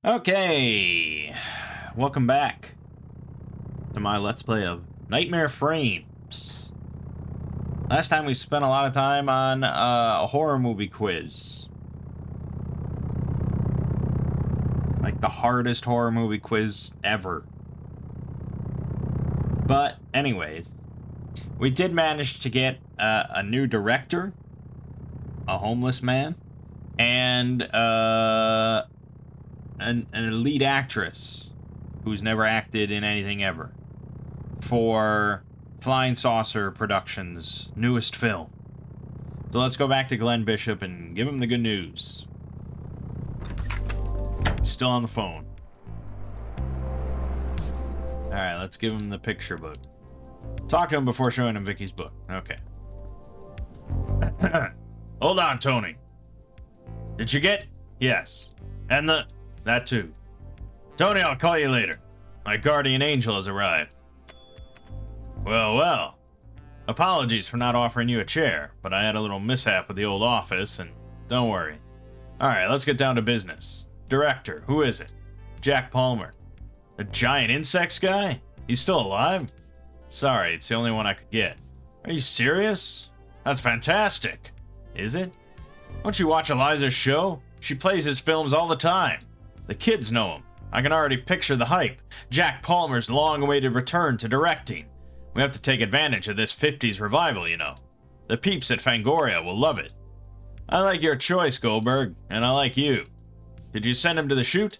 Okay, welcome back to my Let's Play of Nightmare Frames. Last time we spent a lot of time on a horror movie quiz. Like the hardest horror movie quiz ever. But anyways, we did manage to get a new director, a homeless man, and an lead actress who's never acted in anything ever for Flying Saucer Productions' newest film. So let's go back to Glenn Bishop and give him the good news. Still on the phone. Alright, let's give him the picture book. Talk to him before showing him Vicky's book. Okay. Hold on, Tony. Did you get? Yes. And that too. Tony, I'll call you later. My guardian angel has arrived. Well. Apologies for not offering you a chair, but I had a little mishap with the old office, and don't worry. Alright, let's get down to business. Director, who is it? Jack Palmer. The giant insects guy? He's still alive? Sorry, it's the only one I could get. Are you serious? That's fantastic. Is it? Don't you watch Eliza's show? She plays his films all the time. The kids know him. I can already picture the hype. Jack Palmer's long-awaited return to directing. We have to take advantage of this 50s revival, you know. The peeps at Fangoria will love it. I like your choice, Goldberg, and I like you. Did you send him to the shoot?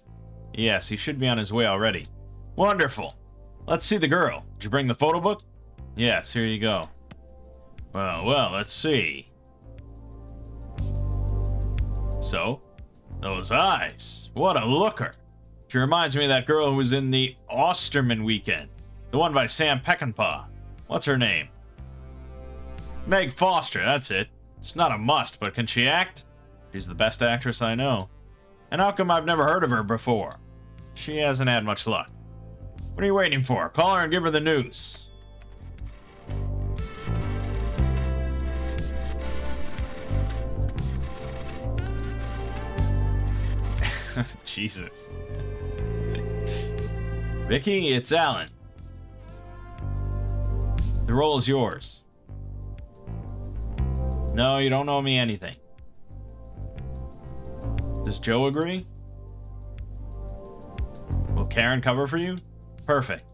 Yes, he should be on his way already. Wonderful. Let's see the girl. Did you bring the photo book? Yes, here you go. Well, let's see. So, those eyes. What a looker. She reminds me of that girl who was in the Osterman Weekend. The one by Sam Peckinpah. What's her name? Meg Foster, that's it. It's not a must, but can she act? She's the best actress I know. And how come I've never heard of her before? She hasn't had much luck. What are you waiting for? Call her and give her the news. Jesus. Vicky, it's Alan. The role is yours. No, you don't owe me anything. Does Joe agree? Will Karen cover for you? Perfect.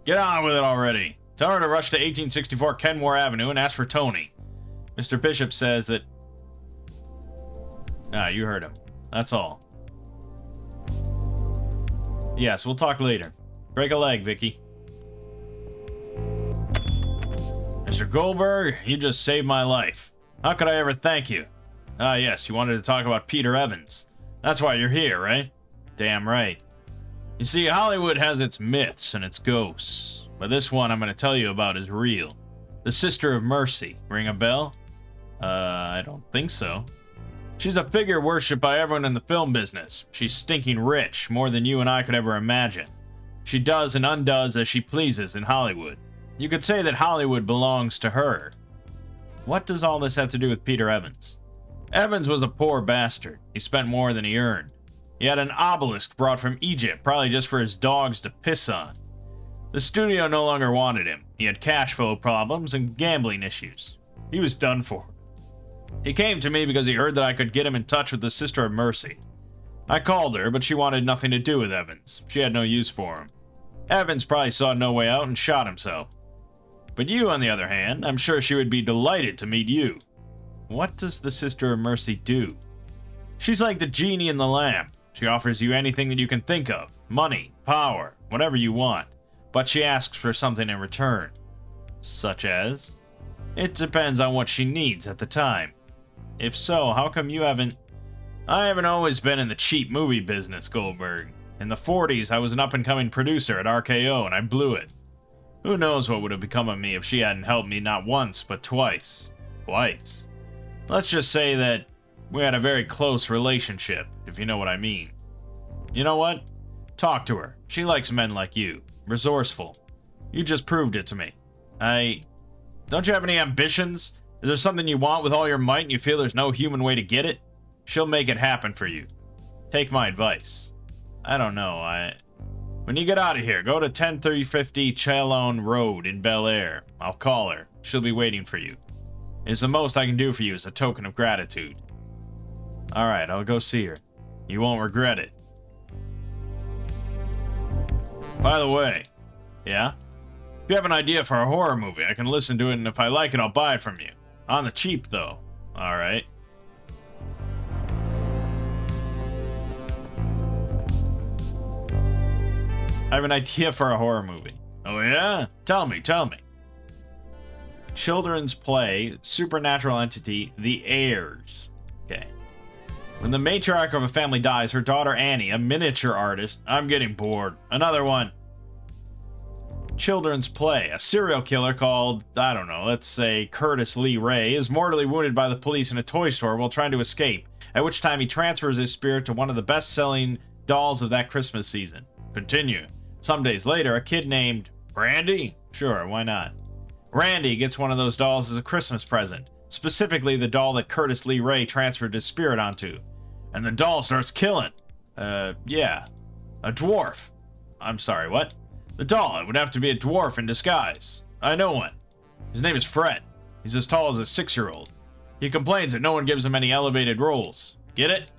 Get on with it already. Tell her to rush to 1864 Kenmore Avenue and ask for Tony. Mr. Bishop says that... Ah, you heard him. That's all. Yes, we'll talk later. Break a leg, Vicky. Mr. Goldberg, you just saved my life. How could I ever thank you? Ah, yes, you wanted to talk about Peter Evans. That's why you're here, right? Damn right. You see, Hollywood has its myths and its ghosts, but this one I'm going to tell you about is real. The Sister of Mercy. Ring a bell? I don't think so. She's a figure worshipped by everyone in the film business. She's stinking rich, more than you and I could ever imagine. She does and undoes as she pleases in Hollywood. You could say that Hollywood belongs to her. What does all this have to do with Peter Evans? Evans was a poor bastard. He spent more than he earned. He had an obelisk brought from Egypt, probably just for his dogs to piss on. The studio no longer wanted him. He had cash flow problems and gambling issues. He was done for. He came to me because he heard that I could get him in touch with the Sister of Mercy. I called her, but she wanted nothing to do with Evans. She had no use for him. Evans probably saw no way out and shot himself. But you, on the other hand, I'm sure she would be delighted to meet you. What does the Sister of Mercy do? She's like the genie in the lamp. She offers you anything that you can think of. Money, power, whatever you want. But she asks for something in return. Such as? It depends on what she needs at the time. If so, how come you haven't... I haven't always been in the cheap movie business, Goldberg. In the 40s, I was an up-and-coming producer at RKO, and I blew it. Who knows what would have become of me if she hadn't helped me not once, but twice. Twice. Let's just say that we had a very close relationship, if you know what I mean. You know what? Talk to her. She likes men like you. Resourceful. You just proved it to me. Don't you have any ambitions? Is there something you want with all your might and you feel there's no human way to get it? She'll make it happen for you. Take my advice. I don't know. When you get out of here, go to 10350 Chalon Road in Bel Air. I'll call her. She'll be waiting for you. It's the most I can do for you as a token of gratitude. Alright, I'll go see her. You won't regret it. By the way, yeah? If you have an idea for a horror movie, I can listen to it, and if I like it, I'll buy it from you. On the cheap, though. Alright. I have an idea for a horror movie. Oh yeah? Tell me. Children's play, supernatural entity, The Heirs. Okay. When the matriarch of a family dies, her daughter Annie, a miniature artist... I'm getting bored. Another one. Children's play. A serial killer called, I don't know, let's say Curtis Lee Ray, is mortally wounded by the police in a toy store while trying to escape, at which time he transfers his spirit to one of the best-selling dolls of that Christmas season. Continue. Some days later, a kid named Randy? Sure, why not? Randy gets one of those dolls as a Christmas present, specifically the doll that Curtis Lee Ray transferred his spirit onto. And the doll starts killing. Yeah. A dwarf. I'm sorry, what? The doll, it would have to be a dwarf in disguise. I know one. His name is Fred. He's as tall as a 6-year-old. He complains that no one gives him any elevated roles. Get it?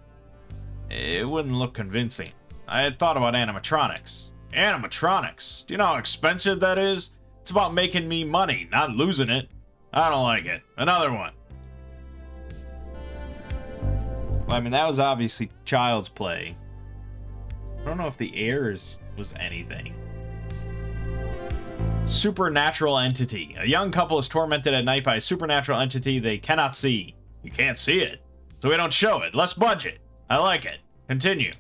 It wouldn't look convincing. I had thought about animatronics. Animatronics? Do you know how expensive that is? It's about making me money, not losing it. I don't like it. Another one. Well, I mean, that was obviously child's play. I don't know if The Heirs was anything. Supernatural entity. A young couple is tormented at night by a supernatural entity they cannot see. You can't see it, so we don't show it. Less budget. I like it. Continue.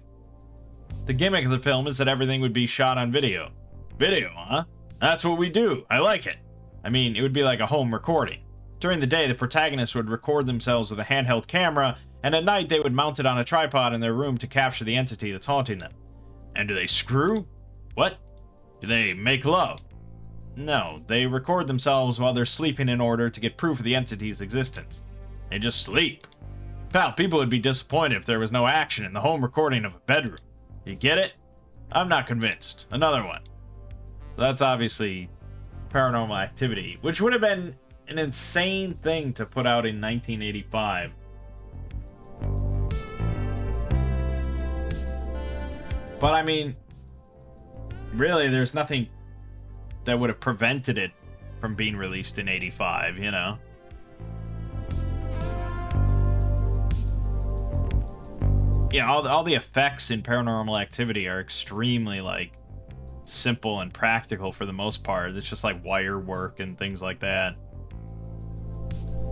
The gimmick of the film is that everything would be shot on video. Video, huh? That's what we do. I like it. I mean, it would be like a home recording. During the day, the protagonists would record themselves with a handheld camera, and at night they would mount it on a tripod in their room to capture the entity that's haunting them. And do they screw? What? Do they make love? No, they record themselves while they're sleeping in order to get proof of the entity's existence. They just sleep. Pal, people would be disappointed if there was no action in the home recording of a bedroom. You get it? I'm not convinced. Another one. That's obviously Paranormal Activity, which would have been an insane thing to put out in 1985. But I mean, really, there's nothing that would have prevented it from being released in 85, you know? Yeah, all the effects in Paranormal Activity are extremely, like, simple and practical for the most part. It's just like wire work and things like that.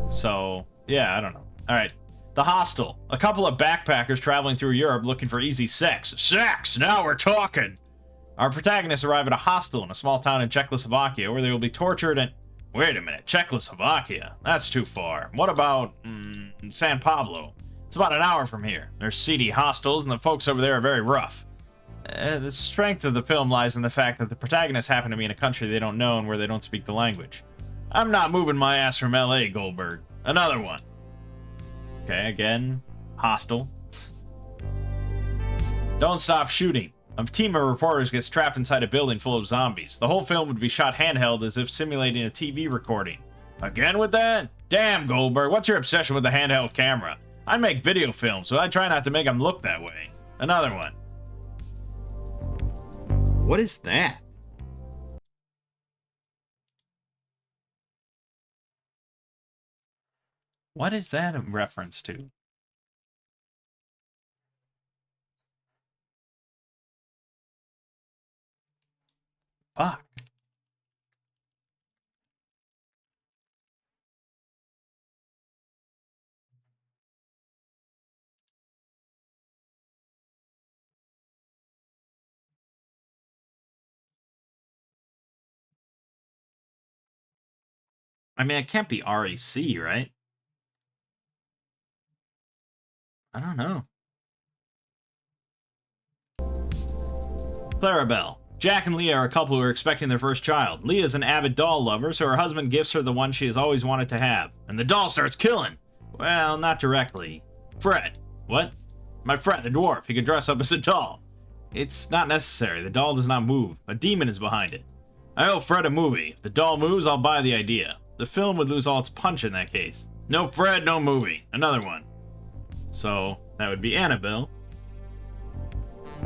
So, yeah, I don't know. Alright. The Hostel. A couple of backpackers traveling through Europe looking for easy sex. Sex! Now we're talking! Our protagonists arrive at a hostel in a small town in Czechoslovakia where they will be tortured and... Wait a minute, Czechoslovakia? That's too far. What about, San Pablo? It's about an hour from here. There's seedy hostels and the folks over there are very rough. The strength of the film lies in the fact that the protagonists happen to be in a country they don't know and where they don't speak the language. I'm not moving my ass from LA, Goldberg. Another one. Okay, again, hostile. Don't stop shooting. A team of reporters gets trapped inside a building full of zombies. The whole film would be shot handheld as if simulating a TV recording. Again with that? Damn, Goldberg, what's your obsession with the handheld camera? I make video films, so I try not to make them look that way. Another one. What is that? What is that a reference to? Fuck. I mean, it can't be REC, right? I don't know. Clarabelle. Jack and Leah are a couple who are expecting their first child. Leah's an avid doll lover, so her husband gifts her the one she has always wanted to have. And the doll starts killing! Well, not directly. Fred. What? My friend, the dwarf. He could dress up as a doll. It's not necessary. The doll does not move. A demon is behind it. I owe Fred a movie. If the doll moves, I'll buy the idea. The film would lose all its punch in that case. No Fred, no movie. Another one. So, that would be Annabelle.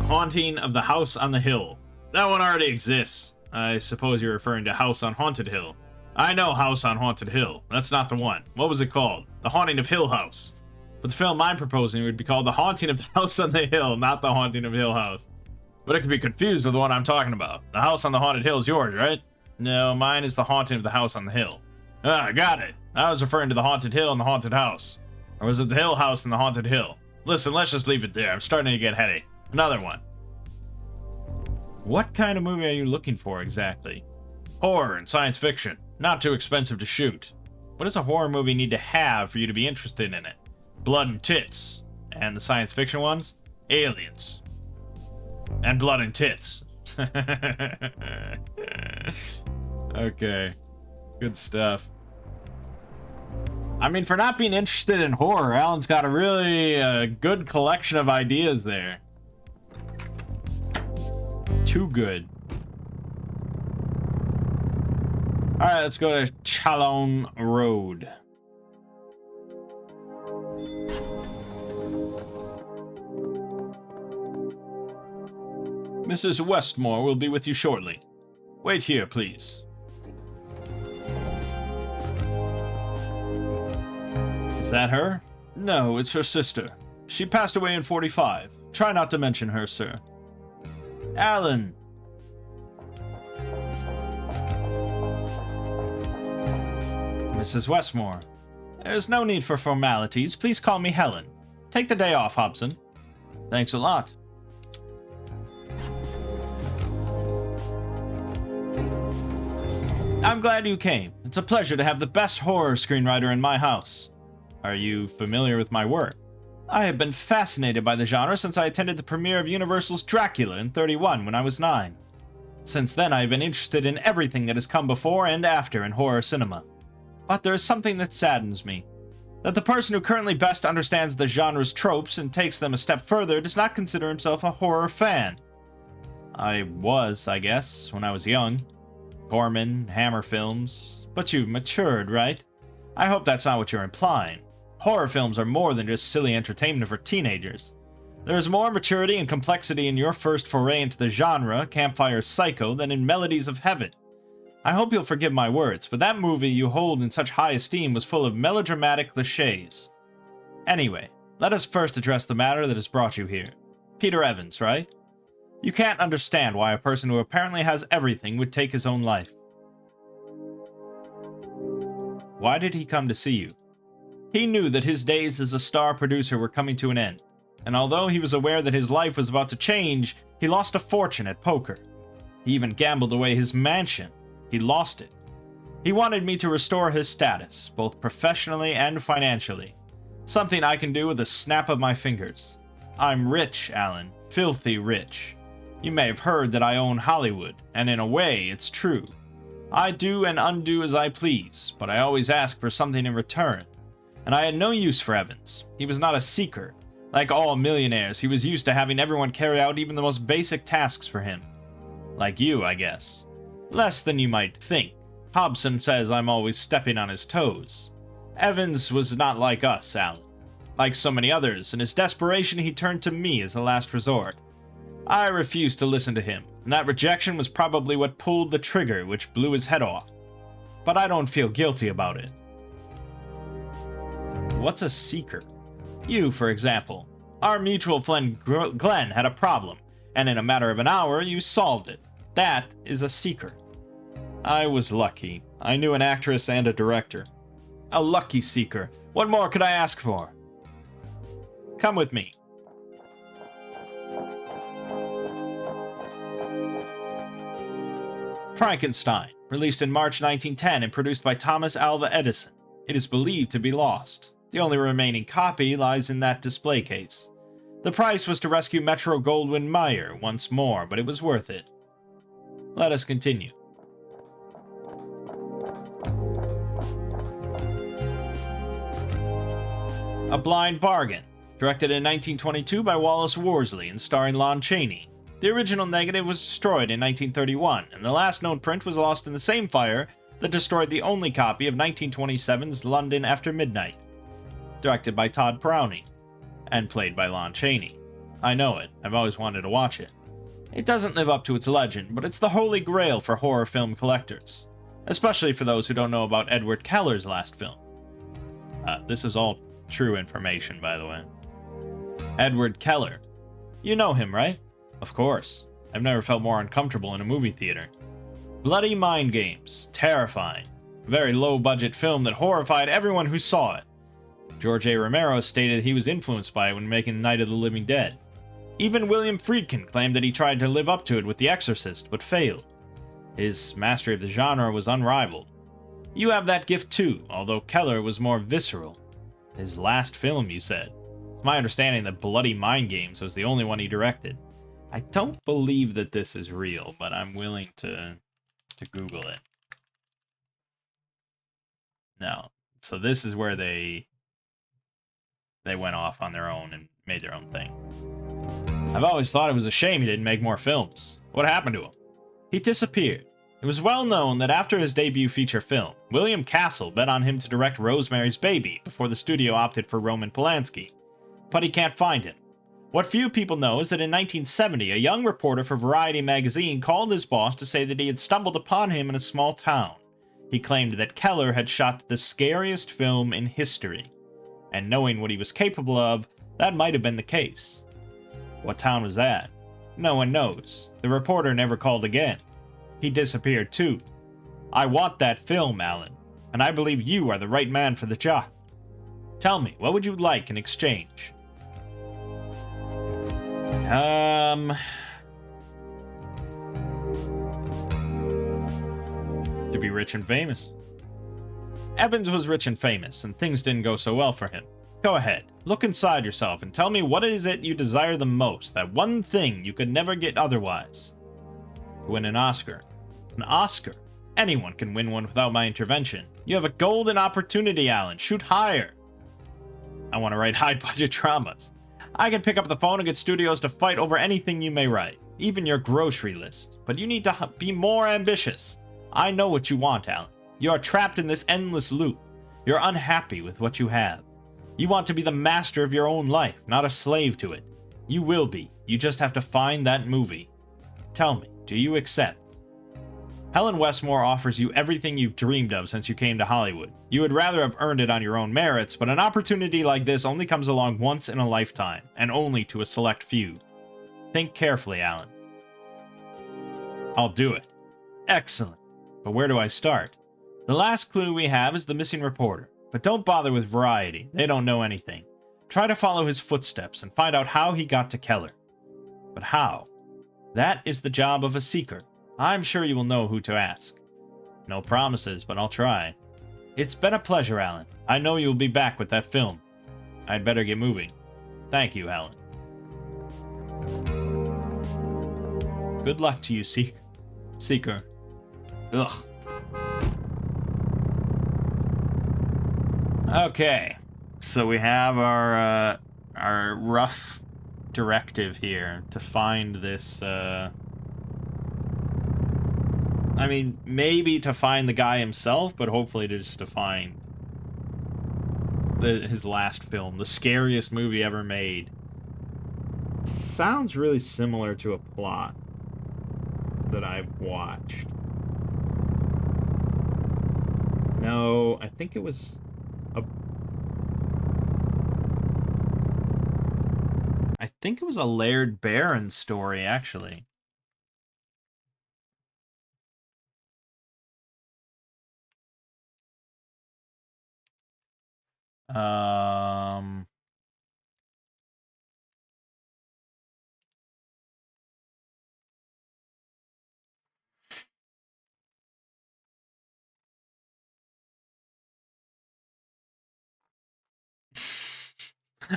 Haunting of the House on the Hill. That one already exists. I suppose you're referring to House on Haunted Hill. I know House on Haunted Hill. That's not the one. What was it called? The Haunting of Hill House. But the film I'm proposing would be called The Haunting of the House on the Hill, not The Haunting of Hill House. But it could be confused with the one I'm talking about. The House on the Haunted Hill is yours, right? No, mine is The Haunting of the House on the Hill. Ah, got it. I was referring to the Haunted Hill and the Haunted House. Or was it the Hill House and the Haunted Hill? Listen, let's just leave it there. I'm starting to get headache. Another one. What kind of movie are you looking for exactly? Horror and science fiction. Not too expensive to shoot. What does a horror movie need to have for you to be interested in it? Blood and tits. And the science fiction ones? Aliens. And blood and tits. Okay. Good stuff. I mean, for not being interested in horror, Alan's got a really good collection of ideas there. Too good. Alright, let's go to Chalon Road. Mrs. Westmore will be with you shortly. Wait here, please. Is that her? No, it's her sister. She passed away in 45. Try not to mention her, sir. Alan! Mrs. Westmore. There's no need for formalities. Please call me Helen. Take the day off, Hobson. Thanks a lot. I'm glad you came. It's a pleasure to have the best horror screenwriter in my house. Are you familiar with my work? I have been fascinated by the genre since I attended the premiere of Universal's Dracula in '31 when I was 9. Since then, I have been interested in everything that has come before and after in horror cinema. But there is something that saddens me. That the person who currently best understands the genre's tropes and takes them a step further does not consider himself a horror fan. I was, I guess, when I was young. Corman, Hammer films. But you've matured, right? I hope that's not what you're implying. Horror films are more than just silly entertainment for teenagers. There is more maturity and complexity in your first foray into the genre, Campfire Psycho, than in Melodies of Heaven. I hope you'll forgive my words, but that movie you hold in such high esteem was full of melodramatic cliches. Anyway, let us first address the matter that has brought you here. Peter Evans, right? You can't understand why a person who apparently has everything would take his own life. Why did he come to see you? He knew that his days as a star producer were coming to an end, and although he was aware that his life was about to change, he lost a fortune at poker. He even gambled away his mansion. He lost it. He wanted me to restore his status, both professionally and financially. Something I can do with a snap of my fingers. I'm rich, Alan. Filthy rich. You may have heard that I own Hollywood, and in a way, it's true. I do and undo as I please, but I always ask for something in return. And I had no use for Evans. He was not a seeker. Like all millionaires, he was used to having everyone carry out even the most basic tasks for him. Like you, I guess. Less than you might think. Hobson says I'm always stepping on his toes. Evans was not like us, Alan. Like so many others, in his desperation he turned to me as a last resort. I refused to listen to him, and that rejection was probably what pulled the trigger which blew his head off. But I don't feel guilty about it. What's a seeker? You, for example. Our mutual friend Glenn had a problem, and in a matter of an hour you solved it. That is a seeker. I was lucky. I knew an actress and a director. A lucky seeker. What more could I ask for? Come with me. Frankenstein, released in March 1910 and produced by Thomas Alva Edison. It is believed to be lost. The only remaining copy lies in that display case. The price was to rescue Metro-Goldwyn-Mayer once more, but it was worth it. Let us continue. A Blind Bargain, directed in 1922 by Wallace Worsley and starring Lon Chaney. The original negative was destroyed in 1931, and the last known print was lost in the same fire that destroyed the only copy of 1927's London After Midnight. Directed by Todd Browning, and played by Lon Chaney. I know it, I've always wanted to watch it. It doesn't live up to its legend, but it's the holy grail for horror film collectors. Especially for those who don't know about Edward Keller's last film. This is all true information, by the way. Edward Keller. You know him, right? Of course. I've never felt more uncomfortable in a movie theater. Bloody Mind Games. Terrifying. A very low-budget film that horrified everyone who saw it. George A. Romero stated he was influenced by it when making Night of the Living Dead. Even William Friedkin claimed that he tried to live up to it with The Exorcist, but failed. His mastery of the genre was unrivaled. You have that gift too, although Keller was more visceral. His last film, you said. It's my understanding that Bloody Mind Games was the only one he directed. I don't believe that this is real, but I'm willing to Google it. No. So this is where they went off on their own and made their own thing. I've always thought it was a shame he didn't make more films. What happened to him? He disappeared. It was well known that after his debut feature film, William Castle bet on him to direct Rosemary's Baby before the studio opted for Roman Polanski. But he can't find him. What few people know is that in 1970, a young reporter for Variety magazine called his boss to say that he had stumbled upon him in a small town. He claimed that Keller had shot the scariest film in history. And knowing what he was capable of, that might have been the case. What town was that? No one knows. The reporter never called again. He disappeared too. I want that film, Alan, and I believe you are the right man for the job. Tell me, what would you like in exchange? To be rich and famous. Evans was rich and famous, and things didn't go so well for him. Go ahead, look inside yourself and tell me what is it you desire the most, that one thing you could never get otherwise. To win an Oscar. An Oscar? Anyone can win one without my intervention. You have a golden opportunity, Alan. Shoot higher. I want to write high-budget dramas. I can pick up the phone and get studios to fight over anything you may write, even your grocery list. But you need to be more ambitious. I know what you want, Alan. You are trapped in this endless loop. You're unhappy with what you have. You want to be the master of your own life, not a slave to it. You will be. You just have to find that movie. Tell me, do you accept? Helen Westmore offers you everything you've dreamed of since you came to Hollywood. You would rather have earned it on your own merits, but an opportunity like this only comes along once in a lifetime, and only to a select few. Think carefully, Alan. I'll do it. Excellent. But where do I start? The last clue we have is the missing reporter. But don't bother with Variety. They don't know anything. Try to follow his footsteps and find out how he got to Keller. But how? That is the job of a seeker. I'm sure you will know who to ask. No promises, but I'll try. It's been a pleasure, Alan. I know you'll be back with that film. I'd better get moving. Thank you, Alan. Good luck to you, Seeker. Ugh. Okay, so we have our rough directive here to find this, I mean, maybe to find the guy himself, but hopefully just to find his last film, the scariest movie ever made. Sounds really similar to a plot that I've watched. No, I think it was a Laird Barron story, actually.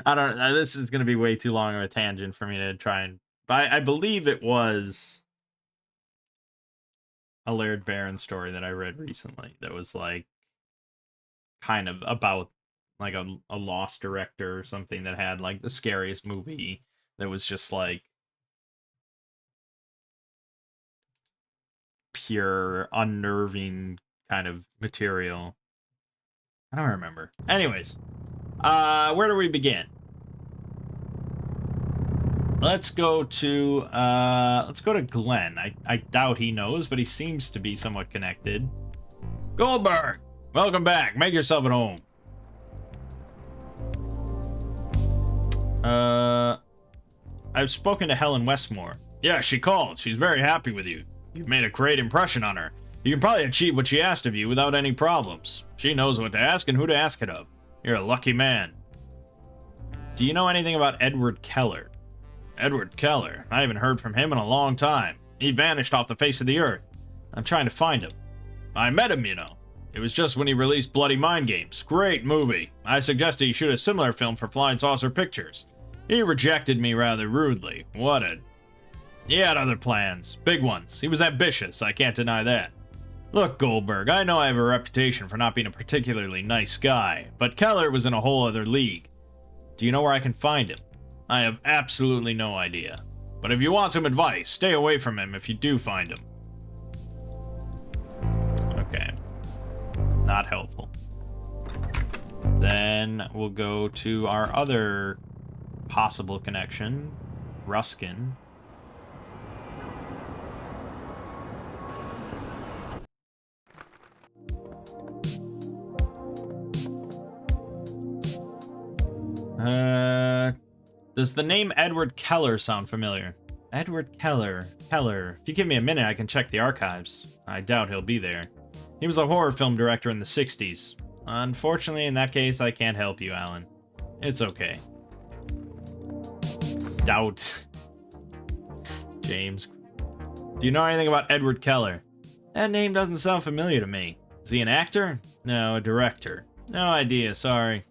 I don't know. This is going to be way too long of a tangent for me to try and... I believe it was a Laird Barron story that I read recently that was, like, kind of about, like, a lost director or something that had, like, the scariest movie that was just, like, pure unnerving kind of material. I don't remember. Anyways, where do we begin? Let's go to Glenn. I doubt he knows, but he seems to be somewhat connected. Goldberg, welcome back. Make yourself at home. I've spoken to Helen Westmore. Yeah, she called. She's very happy with you. You've made a great impression on her. You can probably achieve what she asked of you without any problems. She knows what to ask and who to ask it of. You're a lucky man. Do you know anything about Edward Keller? Edward Keller? I haven't heard from him in a long time. He vanished off the face of the earth. I'm trying to find him. I met him, you know. It was just when he released Bloody Mind Games. Great movie. I suggested he shoot a similar film for Flying Saucer Pictures. He rejected me rather rudely. He had other plans. Big ones. He was ambitious, I can't deny that. Look, Goldberg, I know I have a reputation for not being a particularly nice guy, but Keller was in a whole other league. Do you know where I can find him? I have absolutely no idea. But if you want some advice, stay away from him if you do find him. Okay. Not helpful. Then we'll go to our other possible connection, Ruskin. Does the name Edward Keller sound familiar? Edward Keller. If you give me a minute, I can check the archives. I doubt he'll be there. He was a horror film director in the 60s. Unfortunately, in that case, I can't help you, Alan. It's okay. Doubt. James. Do you know anything about Edward Keller? That name doesn't sound familiar to me. Is he an actor? No, a director. No idea, sorry.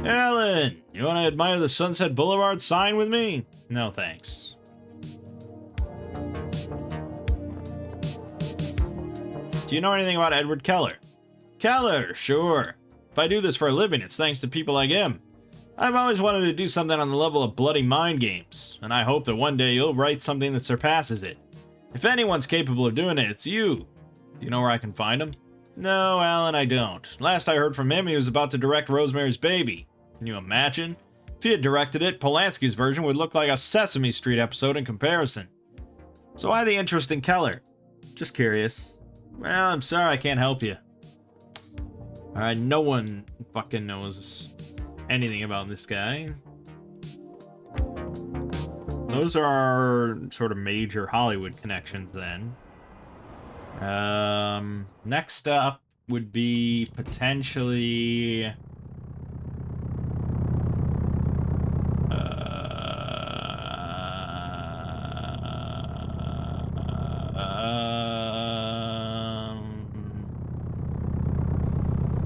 Alan, you want to admire the Sunset Boulevard sign with me? No, thanks. Do you know anything about Edward Keller? Keller, sure. If I do this for a living, it's thanks to people like him. I've always wanted to do something on the level of Bloody Mind Games, and I hope that one day you'll write something that surpasses it. If anyone's capable of doing it, it's you. Do you know where I can find him? No, Alan, I don't. Last I heard from him, he was about to direct Rosemary's Baby. Can you imagine? If he had directed it, Polanski's version would look like a Sesame Street episode in comparison. So why the interest in Keller? Just curious. Well, I'm sorry I can't help you. Alright, no one fucking knows anything about this guy. Those are our sort of major Hollywood connections then. Next up would be potentially...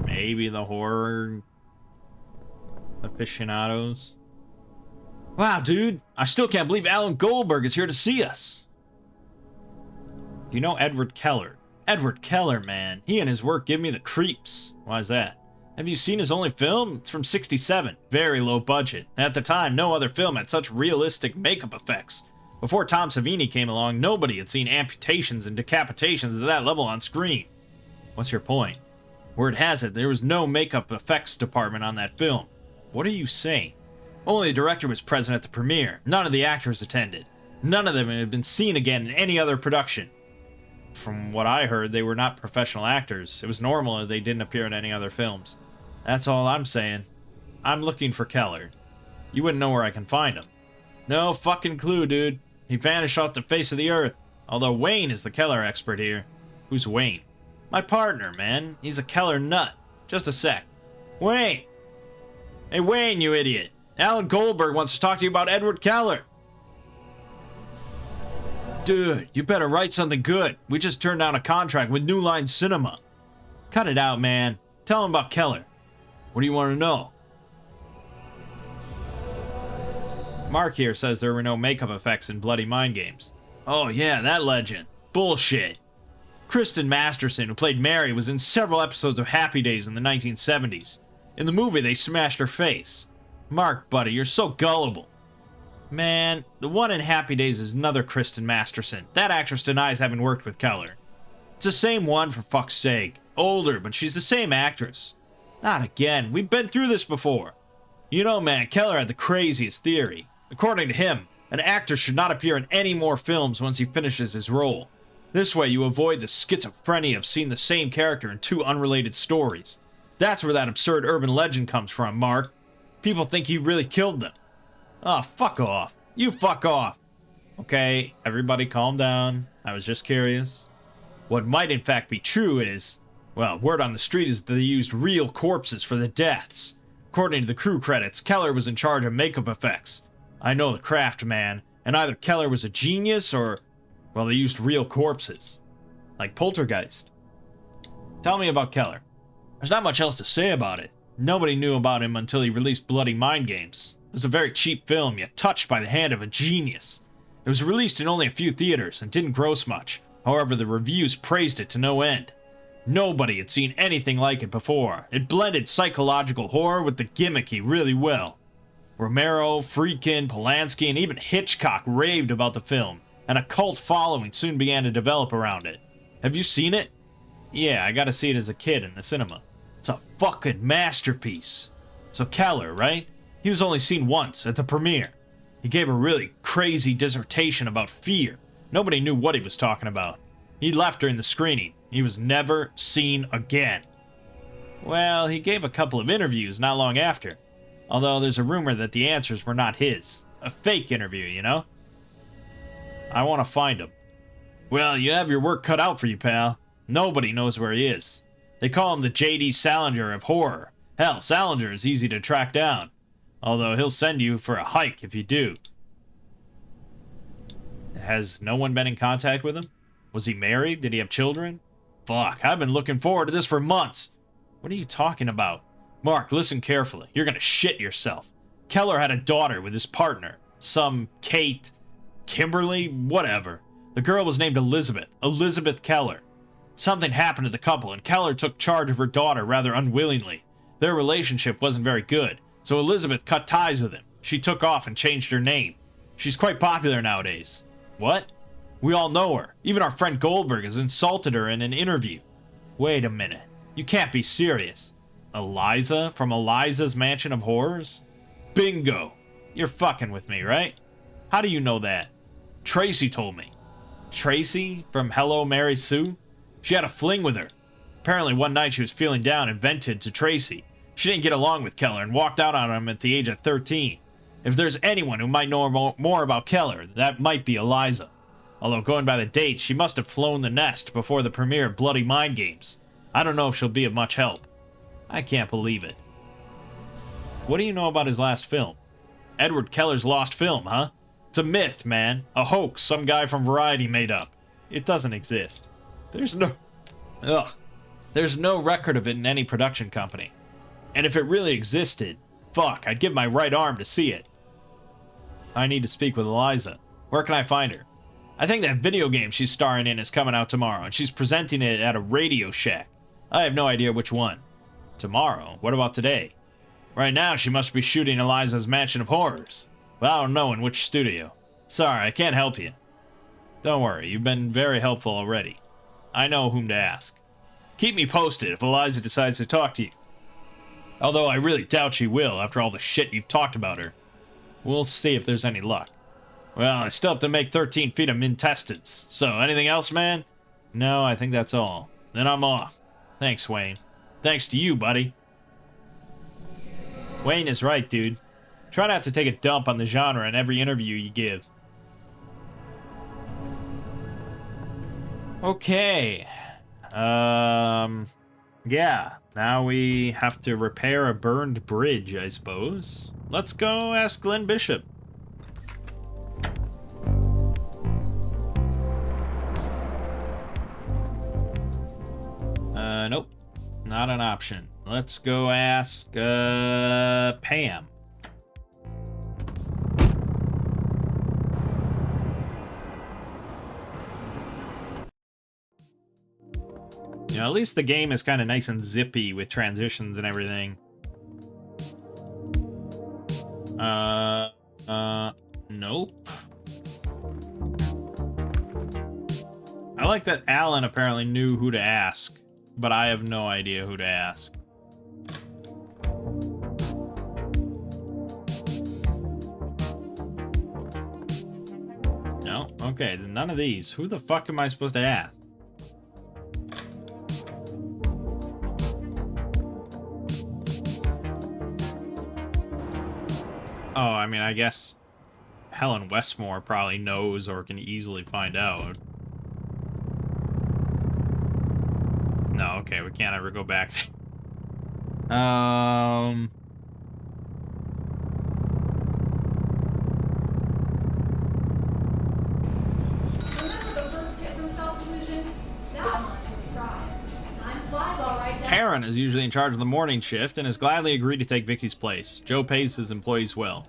maybe the horror aficionados. Wow, dude, I still can't believe Alan Goldberg is here to see us. Do you know Edward Keller? Edward Keller, man. He and his work give me the creeps. Why is that? Have you seen his only film? It's from '67. Very low budget. At the time, no other film had such realistic makeup effects. Before Tom Savini came along, nobody had seen amputations and decapitations at that level on screen. What's your point? Word has it, there was no makeup effects department on that film. What are you saying? Only the director was present at the premiere. None of the actors attended. None of them had been seen again in any other production. From what I heard, they were not professional actors. It was normal that they didn't appear in any other films. That's all I'm saying. I'm looking for Keller. You wouldn't know where I can find him. No fucking clue, dude. He vanished off the face of the earth. Although Wayne is the Keller expert here. Who's Wayne? My partner, man. He's a Keller nut. Just a sec. Wayne! Hey, Wayne, you idiot. Alan Goldberg wants to talk to you about Edward Keller. Dude, you better write something good. We just turned down a contract with New Line Cinema. Cut it out, man. Tell him about Keller. What do you want to know? Mark here says there were no makeup effects in Bloody Mind Games. Oh yeah, that legend. Bullshit. Kristen Masterson, who played Mary, was in several episodes of Happy Days in the 1970s. In the movie, they smashed her face. Mark, buddy, you're so gullible. Man, the one in Happy Days is another Kristen Masterson. That actress denies having worked with Keller. It's the same one, for fuck's sake. Older, but she's the same actress. Not again. We've been through this before. You know, man, Keller had the craziest theory. According to him, an actor should not appear in any more films once he finishes his role. This way, you avoid the schizophrenia of seeing the same character in two unrelated stories. That's where that absurd urban legend comes from, Mark. People think he really killed them. Oh, fuck off. You fuck off. Okay, everybody calm down. I was just curious. What might in fact be true is, well, word on the street is that they used real corpses for the deaths. According to the crew credits, Keller was in charge of makeup effects. I know the craft, man, and either Keller was a genius or, well, they used real corpses. Like Poltergeist. Tell me about Keller. There's not much else to say about it. Nobody knew about him until he released Bloody Mind Games. It was a very cheap film, yet touched by the hand of a genius. It was released in only a few theaters and didn't gross much. However, the reviews praised it to no end. Nobody had seen anything like it before. It blended psychological horror with the gimmicky really well. Romero, Friedkin, Polanski, and even Hitchcock raved about the film, and a cult following soon began to develop around it. Have you seen it? Yeah, I got to see it as a kid in the cinema. It's a fucking masterpiece. So Keller, right? He was only seen once, at the premiere. He gave a really crazy dissertation about fear. Nobody knew what he was talking about. He left during the screening. He was never seen again. Well, he gave a couple of interviews not long after. Although there's a rumor that the answers were not his. A fake interview, you know? I want to find him. Well, you have your work cut out for you, pal. Nobody knows where he is. They call him the J.D. Salinger of horror. Hell, Salinger is easy to track down. Although he'll send you for a hike if you do. Has no one been in contact with him? Was he married? Did he have children? Fuck, I've been looking forward to this for months. What are you talking about? Mark, listen carefully. You're gonna shit yourself. Keller had a daughter with his partner. Some Kate, Kimberly, whatever. The girl was named Elizabeth. Elizabeth Keller. Something happened to the couple, and Keller took charge of her daughter rather unwillingly. Their relationship wasn't very good, so Elizabeth cut ties with him. She took off and changed her name. She's quite popular nowadays. What? We all know her. Even our friend Goldberg has insulted her in an interview. Wait a minute. You can't be serious. Eliza from Eliza's Mansion of Horrors? Bingo. You're fucking with me, right? How do you know that? Tracy told me. Tracy from Hello Mary Sue? She had a fling with her. Apparently one night she was feeling down and vented to Tracy. She didn't get along with Keller and walked out on him at the age of 13. If there's anyone who might know more about Keller, that might be Eliza. Although going by the date, she must have flown the nest before the premiere of Bloody Mind Games. I don't know if she'll be of much help. I can't believe it. What do you know about his last film? Edward Keller's lost film, huh? It's a myth, man. A hoax some guy from Variety made up. It doesn't exist. There's no record of it in any production company. And if it really existed, fuck, I'd give my right arm to see it. I need to speak with Eliza. Where can I find her? I think that video game she's starring in is coming out tomorrow, and she's presenting it at a Radio Shack. I have no idea which one. Tomorrow? What about today? Right now, she must be shooting Eliza's Mansion of Horrors. But I don't know in which studio. Sorry, I can't help you. Don't worry, you've been very helpful already. I know whom to ask. Keep me posted if Eliza decides to talk to you. Although I really doubt she will after all the shit you've talked about her. We'll see if there's any luck. Well, I still have to make 13 feet of intestines. So, anything else, man? No, I think that's all. Then I'm off. Thanks, Wayne. Thanks to you, buddy. Wayne is right, dude. Try not to take a dump on the genre in every interview you give. Okay. Yeah. Now we have to repair a burned bridge, I suppose. Let's go ask Glenn Bishop. Nope. Not an option. Let's go ask, Pam. You know, at least the game is kind of nice and zippy with transitions and everything. Nope. I like that Alan apparently knew who to ask, but I have no idea who to ask. No? Okay, then none of these. Who the fuck am I supposed to ask? Oh, I mean, I guess Helen Westmore probably knows or can easily find out. No, okay, we can't ever go back. Karen is usually in charge of the morning shift and has gladly agreed to take Vicky's place. Joe pays his employees well.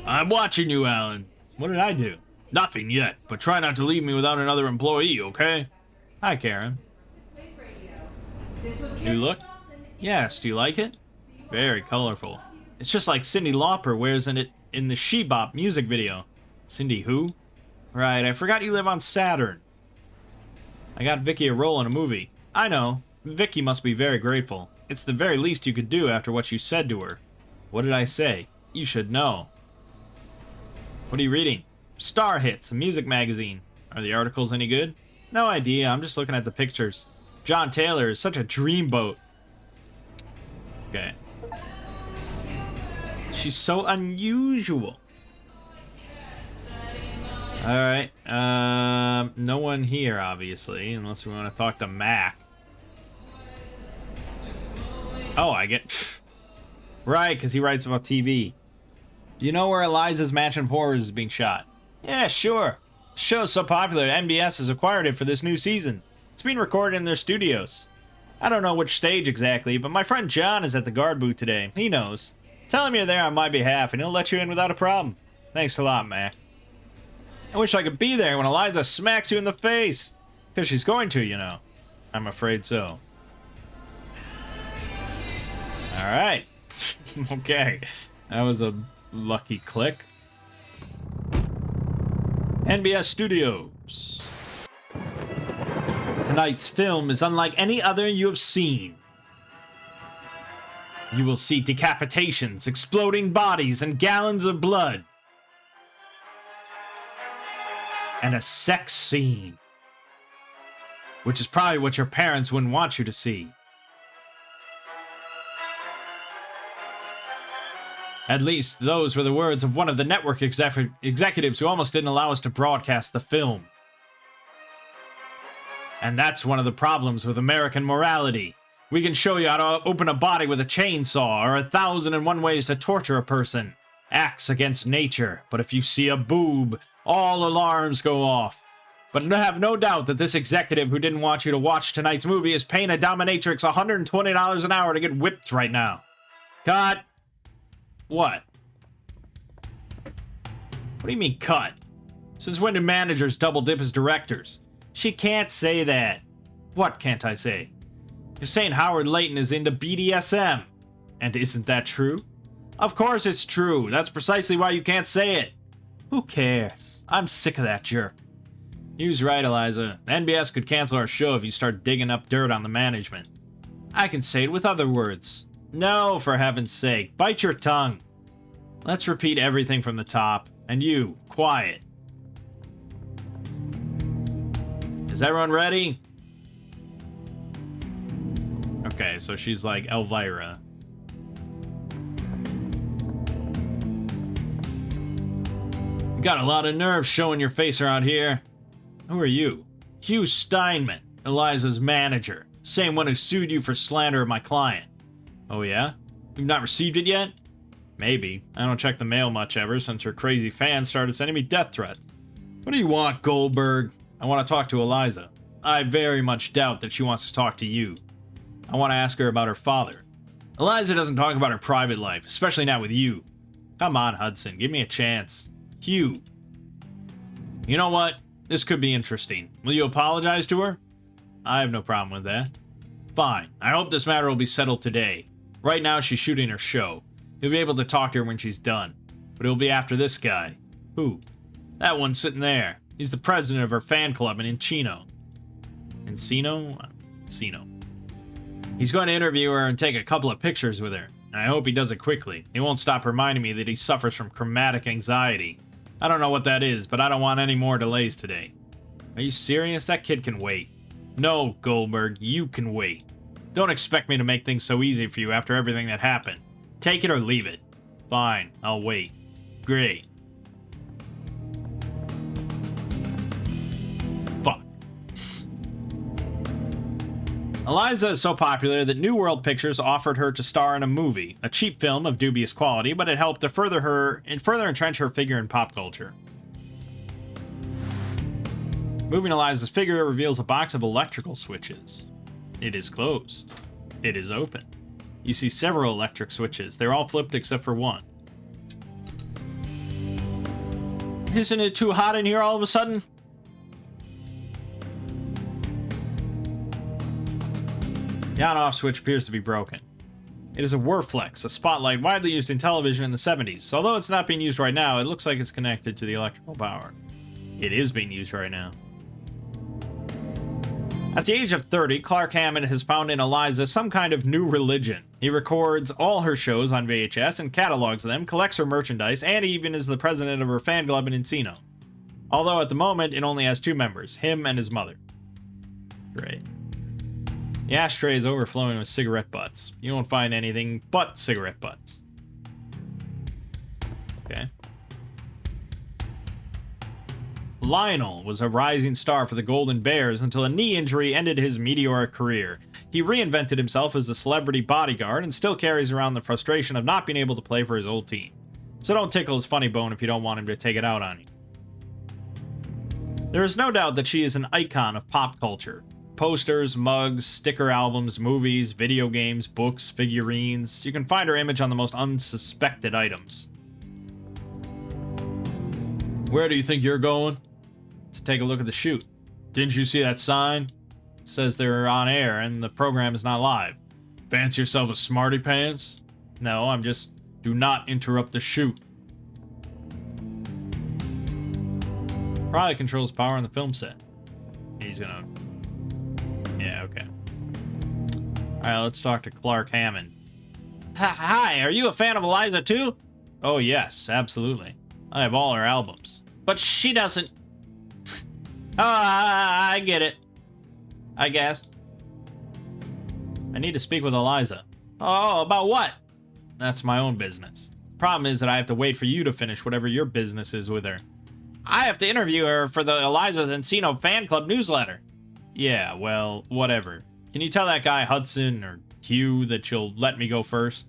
I'm watching you, Alan. What did I do? Nothing yet, but try not to leave me without another employee, okay? Hi, Karen. New look? Yes, do you like it? Very colorful. It's just like Cyndi Lauper wears it in the She-Bop music video. Cyndi who? Right, I forgot you live on Saturn. I got Vicky a role in a movie. I know. Vicky must be very grateful. It's the very least you could do after what you said to her. What did I say? You should know. What are you reading? Star Hits, a music magazine. Are the articles any good? No idea, I'm just looking at the pictures. John Taylor is such a dreamboat. Okay. She's so unusual. Alright, no one here, obviously, unless we want to talk to Mac. Oh, I get... Right, because he writes about TV. Do you know where Eliza's Mansion of Horrors is being shot? Yeah, sure. The show's so popular that NBS has acquired it for this new season. It's being recorded in their studios. I don't know which stage exactly, but my friend John is at the guard booth today. He knows. Tell him you're there on my behalf, and he'll let you in without a problem. Thanks a lot, Mac. I wish I could be there when Eliza smacks you in the face. Because she's going to, you know. I'm afraid so. Alright. Okay. That was a lucky click. NBS Studios. Tonight's film is unlike any other you have seen. You will see decapitations, exploding bodies, and gallons of blood. And a sex scene. Which is probably what your parents wouldn't want you to see. At least, those were the words of one of the network executives who almost didn't allow us to broadcast the film. And that's one of the problems with American morality. We can show you how to open a body with a chainsaw, or 1,001 ways to torture a person. Acts against nature, but if you see a boob, all alarms go off. But have no doubt that this executive who didn't want you to watch tonight's movie is paying a dominatrix $120 an hour to get whipped right now. Cut. What? What do you mean, cut? Since when do managers double dip as directors? She can't say that. What can't I say? You're saying Howard Layton is into BDSM. And isn't that true? Of course it's true. That's precisely why you can't say it. Who cares? I'm sick of that jerk. He was right, Eliza. NBS could cancel our show if you start digging up dirt on the management. I can say it with other words. No, for heaven's sake. Bite your tongue. Let's repeat everything from the top. And you, quiet. Is everyone ready? Okay, so she's like Elvira. You got a lot of nerve showing your face around here. Who are you? Hugh Steinman, Eliza's manager. Same one who sued you for slander of my client. Oh yeah? You've not received it yet? Maybe. I don't check the mail much ever since her crazy fans started sending me death threats. What do you want, Goldberg? I want to talk to Eliza. I very much doubt that she wants to talk to you. I want to ask her about her father. Eliza doesn't talk about her private life, especially not with you. Come on, Hudson, give me a chance. Hugh. You know what? This could be interesting. Will you apologize to her? I have no problem with that. Fine. I hope this matter will be settled today. Right now, she's shooting her show. You'll be able to talk to her when she's done. But it'll be after this guy. Who? That one sitting there. He's the president of her fan club in Encino. Encino? Encino. He's going to interview her and take a couple of pictures with her. And I hope he does it quickly. He won't stop reminding me that he suffers from chromatic anxiety. I don't know what that is, but I don't want any more delays today. Are you serious? That kid can wait. No, Goldberg, you can wait. Don't expect me to make things so easy for you after everything that happened. Take it or leave it. Fine, I'll wait. Great. Fuck. Eliza is so popular that New World Pictures offered her to star in a movie, a cheap film of dubious quality, but it helped to further entrench her figure in pop culture. Moving Eliza's figure reveals a box of electrical switches. It is closed. It is open. You see several electric switches. They're all flipped except for one. Isn't it too hot in here all of a sudden? The on-off switch appears to be broken. It is a Wurflex, a spotlight widely used in television in the 70s. Although it's not being used right now, it looks like it's connected to the electrical power. It is being used right now. At the age of 30, Clark Hammond has found in Eliza some kind of new religion. He records all her shows on VHS and catalogs them, collects her merchandise, and even is the president of her fan club in Encino. Although at the moment, it only has two members, him and his mother. Great. The ashtray is overflowing with cigarette butts. You won't find anything but cigarette butts. Okay. Lionel was a rising star for the Golden Bears until a knee injury ended his meteoric career. He reinvented himself as the celebrity bodyguard and still carries around the frustration of not being able to play for his old team. So don't tickle his funny bone if you don't want him to take it out on you. There is no doubt that she is an icon of pop culture. Posters, mugs, sticker albums, movies, video games, books, figurines. You can find her image on the most unsuspected items. Where do you think you're going? To take a look at the shoot. Didn't you see that sign? It says they're on air and the program is not live. Fancy yourself a smarty pants? No, I'm just... Do not interrupt the shoot. Probably controls power on the film set. He's gonna... Yeah, okay. Alright, let's talk to Clark Hammond. Hi, are you a fan of Eliza too? Oh yes, absolutely. I have all her albums. But she doesn't... Oh, I get it. I guess. I need to speak with Eliza. Oh, about what? That's my own business. Problem is that I have to wait for you to finish whatever your business is with her. I have to interview her for the Eliza's Encino fan club newsletter. Yeah, well, whatever. Can you tell that guy Hudson or Hugh that you'll let me go first?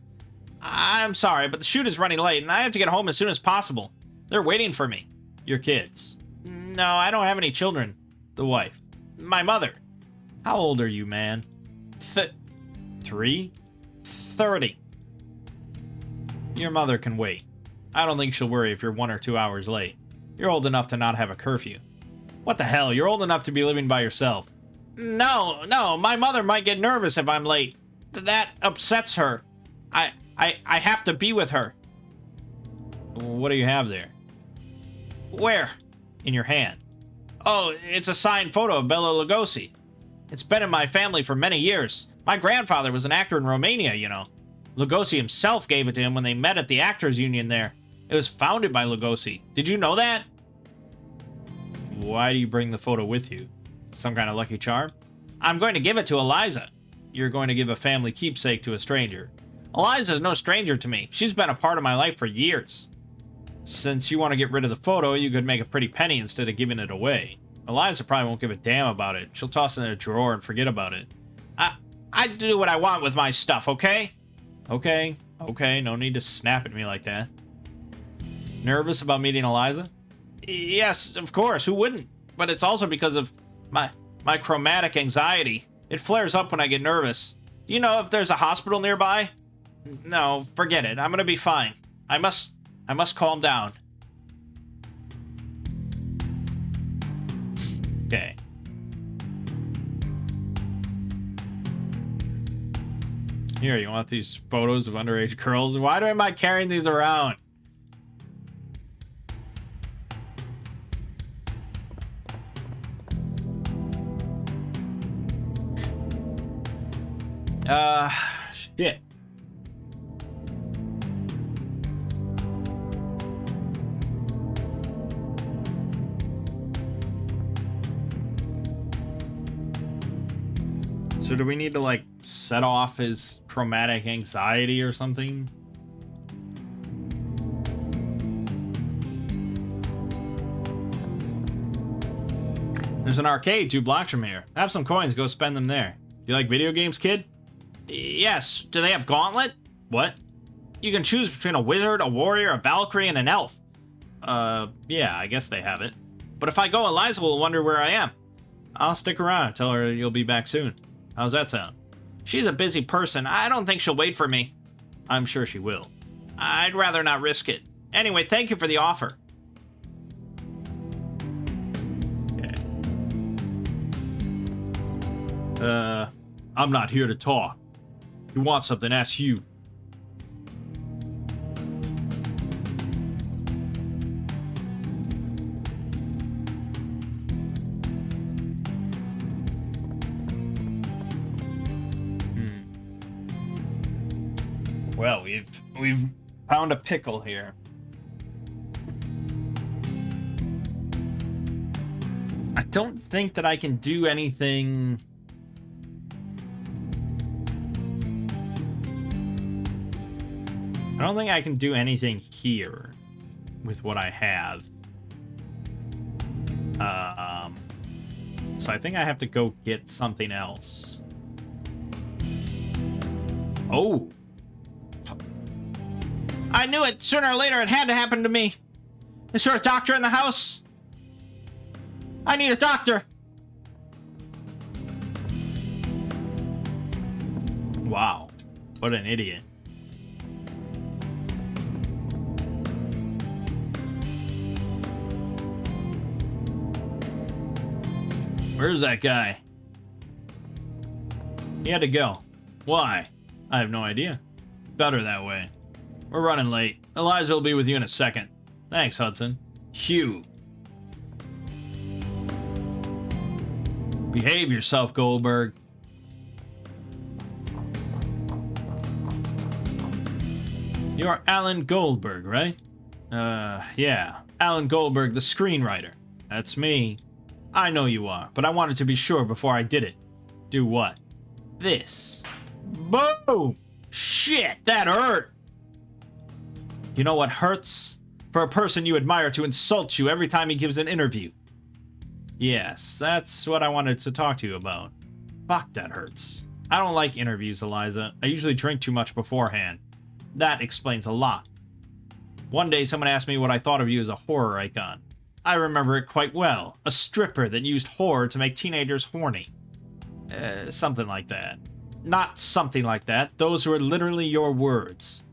I'm sorry, but the shoot is running late and I have to get home as soon as possible. They're waiting for me. Your kids? No, I don't have any children. The wife. My mother. How old are you, man? 3? 30. Your mother can wait. I don't think she'll worry if you're 1 or 2 hours late. You're old enough to not have a curfew. What the hell? You're old enough to be living by yourself. No, my mother might get nervous if I'm late. That upsets her. I have to be with her. What do you have there? Where? In your hand. Oh, it's a signed photo of Bela Lugosi. It's been in my family for many years. My grandfather was an actor in Romania, you know. Lugosi himself gave it to him when they met at the Actors Union there. It was founded by Lugosi. Did you know that? Why do you bring the photo with you? Some kind of lucky charm? I'm going to give it to Eliza. You're going to give a family keepsake to a stranger. Eliza's no stranger to me. She's been a part of my life for years. Since you want to get rid of the photo, you could make a pretty penny instead of giving it away. Eliza probably won't give a damn about it. She'll toss it in a drawer and forget about it. I do what I want with my stuff, okay? Okay, no need to snap at me like that. Nervous about meeting Eliza? Yes, of course, who wouldn't? But it's also because of my chromatic anxiety. It flares up when I get nervous. Do you know if there's a hospital nearby? No, forget it. I'm gonna be fine. I must calm down. Okay. Here, you want these photos of underage girls? Why am I carrying these around? Shit. So do we need to, like, set off his traumatic anxiety or something? There's an arcade 2 blocks from here. Have some coins, go spend them there. You like video games, kid? Yes. Do they have Gauntlet? What? You can choose between a wizard, a warrior, a Valkyrie, and an elf. Yeah, I guess they have it. But if I go, Eliza will wonder where I am. I'll stick around and tell her you'll be back soon. How's that sound? She's a busy person. I don't think she'll wait for me. I'm sure she will. I'd rather not risk it. Anyway, thank you for the offer. Okay. I'm not here to talk. If you want something, ask you. Well, we've found a pickle here. I don't think that I can do anything. I don't think I can do anything here with what I have. So I think I have to go get something else. Oh. I knew it. Sooner or later, it had to happen to me. Is there a doctor in the house? I need a doctor. Wow. What an idiot. Where's that guy? He had to go. Why? I have no idea. Better that way. We're running late. Eliza will be with you in a second. Thanks, Hudson. Hugh. Behave yourself, Goldberg. You're Alan Goldberg, right? Yeah. Alan Goldberg, the screenwriter. That's me. I know you are, but I wanted to be sure before I did it. Do what? This. Boom! Shit, that hurt! You know what hurts? For a person you admire to insult you every time he gives an interview. Yes, that's what I wanted to talk to you about. Fuck, that hurts. I don't like interviews, Eliza. I usually drink too much beforehand. That explains a lot. One day someone asked me what I thought of you as a horror icon. I remember it quite well. A stripper that used horror to make teenagers horny. Something like that. Not something like that. Those were literally your words.